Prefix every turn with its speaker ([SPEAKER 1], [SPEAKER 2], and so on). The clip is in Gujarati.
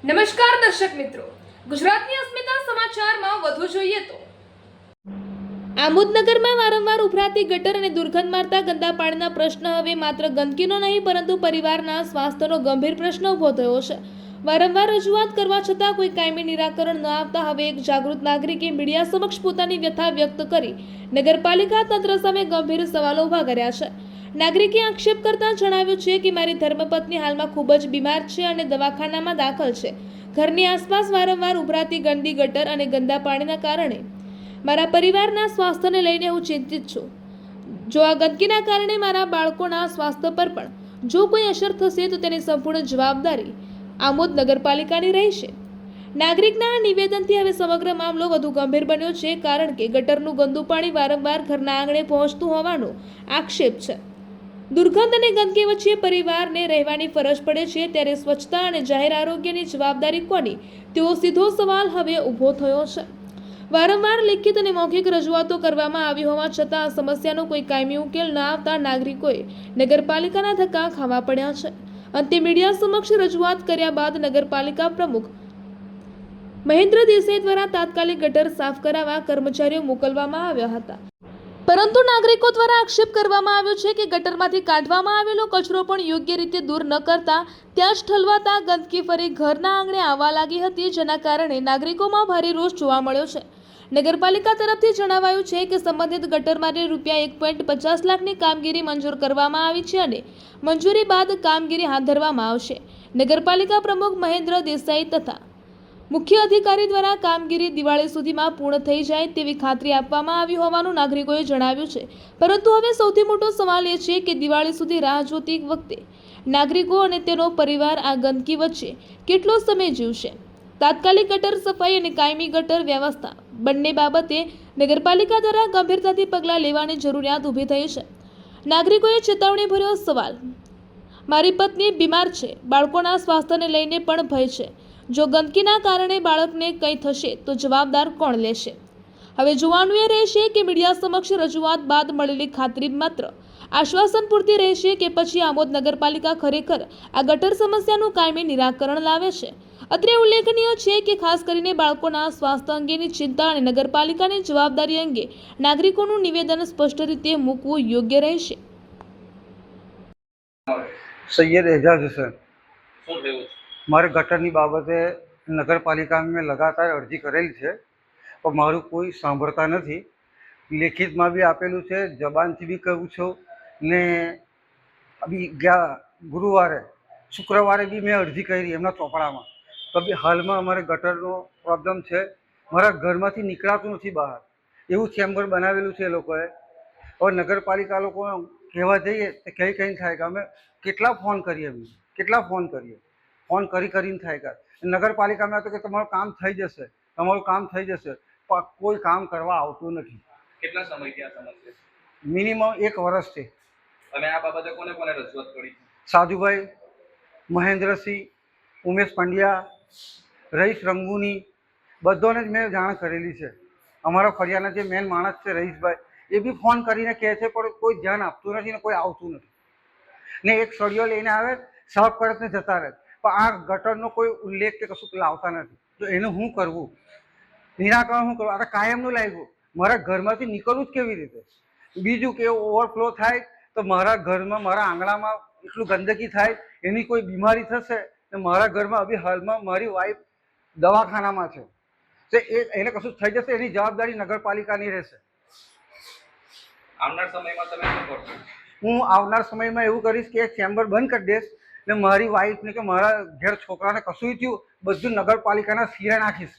[SPEAKER 1] નમસ્કાર દર્શક મિત્રો, ગુજરાતની અસ્મિતા સમાચારમાં વધુ જોઈએ તો આમોદનગરમાં વારંવાર ઉભરાતી ગટર અને દુર્ગંધ મારતા ગંદા પાણીના પ્રશ્ન હવે માત્ર ગંદકીનો નહીં પરંતુ પરિવારના સ્વાસ્થ્યનો ગંભીર પ્રશ્ન ઊભો થયો છે। વારંવાર રજૂઆત કરવા છતાં કોઈ કાયમી નિરાકરણ ન આવતા હવે એક જાગૃત નાગરિકે મીડિયા સમક્ષ પોતાની વ્યથા વ્યક્ત કરી નગરપાલિકા તંત્ર સામે ગંભીર સવાલો ઊભા કર્યા છે। નાગરિકે આક્ષેપ કરતા જણાવ્યું છે કે મારી ધર્મપત્ની હાલમાં ખૂબ જ બીમાર છે અને દવાખાનામાં દાખલ છે। ઘરની આસપાસ વારંવાર ઉભરાતી ગંદી ગટર અને ગંદા પાણીના કારણે મારા પરિવારના સ્વાસ્થ્યને લઈને હું ચિંતિત છું। જો આ ગંદકીના કારણે મારા બાળકોના સ્વાસ્થ્ય પર પણ જો કોઈ અસર થશે તો તેની સંપૂર્ણ જવાબદારી આમોદ નગરપાલિકાની રહેશે। નાગરિકના આ નિવેદનથી હવે સમગ્ર મામલો વધુ ગંભીર બન્યો છે, કારણ કે ગટરનું ગંદુ પાણી વારંવાર ઘરના આંગણે પહોંચતું હોવાનો આક્ષેપ છે। દુર્ગંધ અને ગંદકી વચ્ચે પરિવારને રહેવાની ફરજ પડે છે, ત્યારે સ્વચ્છતા અને જાહેર આરોગ્યની જવાબદારી કોની, તેવો સીધો સવાલ હવે ઊભો થયો છે। વારંવાર લિખિત અને મૌખિક રજૂઆતો કરવામાં આવી હોવા છતાં આ સમસ્યાનો કોઈ કાયમી ઉકેલ ન આવતા નાગરિકોએ નગરપાલિકાના ધક્કા ખાવા પડ્યા છે। અંતે મીડિયા સમક્ષ રજૂઆત કર્યા બાદ નગરપાલિકા પ્રમુખ મહેન્દ્ર દેસાઈ દ્વારા તાત્કાલિક ગટર સાફ કરાવવા કર્મચારીઓ મોકલવામાં આવ્યા હતા, પરંતુ નાગરિકો દ્વારા આક્ષેપ કરવામાં આવ્યો છે કે ગટરમાંથી કાઢવામાં આવેલો કચરો પણ યોગ્ય રીતે દૂર ન કરતા ત્યાં જ ઠલવાતા ગંદકી ફરી ઘરના આંગણે આવવા લાગી હતી, જેના કારણે નાગરિકોમાં ભારે રોષ જોવા મળ્યો છે। નગરપાલિકા તરફથી જણાવાયું છે કે સંબંધિત ગટર માટે ₹1.50 લાખની કામગીરી મંજૂર કરવામાં આવી છે અને મંજૂરી બાદ કામગીરી હાથ ધરવામાં આવશે। નગરપાલિકા પ્રમુખ મહેન્દ્ર દેસાઈ તથા મુખ્ય અધિકારી દ્વારા કામગીરી દિવાળી સુધીમાં પૂર્ણ થઈ જાય તેવી ખાતરી આપવામાં આવી હોવાનું નાગરિકોએ જણાવ્યું છે, પરંતુ હવે સૌથી મોટો સવાલ એ છે કે દિવાળી સુધી રાહ જોતી વખતે નાગરિકો અને તેનો પરિવાર આ ગંદકી વચ્ચે કેટલો સમય જીવશે। તાત્કાલિક ગટર સફાઈ અને કાયમી ગટર વ્યવસ્થા બંને બાબતે નગરપાલિકા દ્વારા ગંભીરતાથી પગલાં લેવાની જરૂરિયાત ઊભી થઈ છે। નાગરિકોએ ચેતવણીભર્યો સવાલ: મારી પત્ની બીમાર છે, બાળકોના સ્વાસ્થ્યને લઈને પણ ભય છે। જો ગંદકીના કારણે બાળકને કંઈ થશે તો જવાબદાર કોણ લેશે? હવે જોવાનું એ રહેશે કે મીડિયા સમક્ષ રજૂઆત બાદ મળેલી ખાતરી માત્ર આશ્વાસન પૂરતી રહેશે કે પછી આમોદ નગરપાલિકા ખરેખર આ ગટર સમસ્યાનું કાયમી નિરાકરણ લાવે છે। અત્રે ઉલ્લેખનીય છે કે ખાસ કરીને બાળકોના સ્વાસ્થ્ય અંગેની ચિંતા અને નગરપાલિકાની જવાબદારી અંગે નાગરિકોનું નિવેદન સ્પષ્ટ રીતે મૂકવું યોગ્ય રહેશે।
[SPEAKER 2] सैयद एजाज हुसैन, मारे गटરની બાબતે નગરપાલિકામાં મેં લગાતાર અરજી કરેલી છે, પણ મારું કોઈ સાંભળતા નથી। લેખિતમાં બી આપેલું છે, જબાનથી બી કહું છું ને અભી ગયા ગુરુવારે શુક્રવારે બી મેં અરજી કરી એમના ચોપડામાં, તો બી હાલમાં અમારે ગટરનો પ્રોબ્લેમ છે। મારા ઘરમાંથી નીકળાતું નથી બહાર, એવું ચેમ્બર બનાવેલું છે એ લોકોએ। હવે નગરપાલિકા લોકો કહેવા જઈએ તો કંઈ થાય કે અમે કેટલા ફોન કરીએ, ફોન કરીને થાય કે નગરપાલિકામાં તો કે તમારું કામ થઈ જશે, પણ કોઈ કામ કરવા આવતું નથી।
[SPEAKER 3] કેટલા સમયથી આ સમસ્યા?
[SPEAKER 2] મિનિમમ 1 વર્ષથી।
[SPEAKER 3] અને આ બાબતે કોને કોને રજૂઆત કરી?
[SPEAKER 2] સાધુભાઈ, મહેન્દ્રસિંહ, ઉમેશ પંડ્યા, રહીશ રંગુની, બધાને જ મેં જાણ કરેલી છે। અમારા ફળિયાના જે મેન માણસ છે રહીશભાઈ, એ બી ફોન કરીને કહે છે, પણ કોઈ ધ્યાન આપતું નથી ને કોઈ આવતું નથી ને એક સળિયો લઈને આવે, સાફ કરે ને જતા રહે, પણ આ ગટરનો કોઈ ઉલ્લેખ કે કશું લાવતા નથી। તો એનું શું કરવું, નિરાકરણ શું કરવું? આ કાયમનું લાગ્યું, મારા ઘરમાંથી નીકળવું જ કેવી રીતે? બીજું કે ઓવરફ્લો થાય તો મારા ઘરમાં, મારા આંગણામાં એટલું ગંદકી થાય, એની કોઈ બીમારી થશે તો મારા ઘરમાં અભી હાલમાં મારી વાઈફ દવાખાનામાં છે, તો એને કશું થઈ જશે, એની જવાબદારી નગરપાલિકાની રહેશે।
[SPEAKER 3] આવનાર સમયમાં તમે શું કરશો?
[SPEAKER 2] હું આવનાર સમયમાં એવું કરીશ કે ચેમ્બર બંધ કરી દઈશ ને મારી વાઈફને કે મારા ઘેર છોકરાને કશું થયું બધું નગરપાલિકાના સિરે નાખીશ।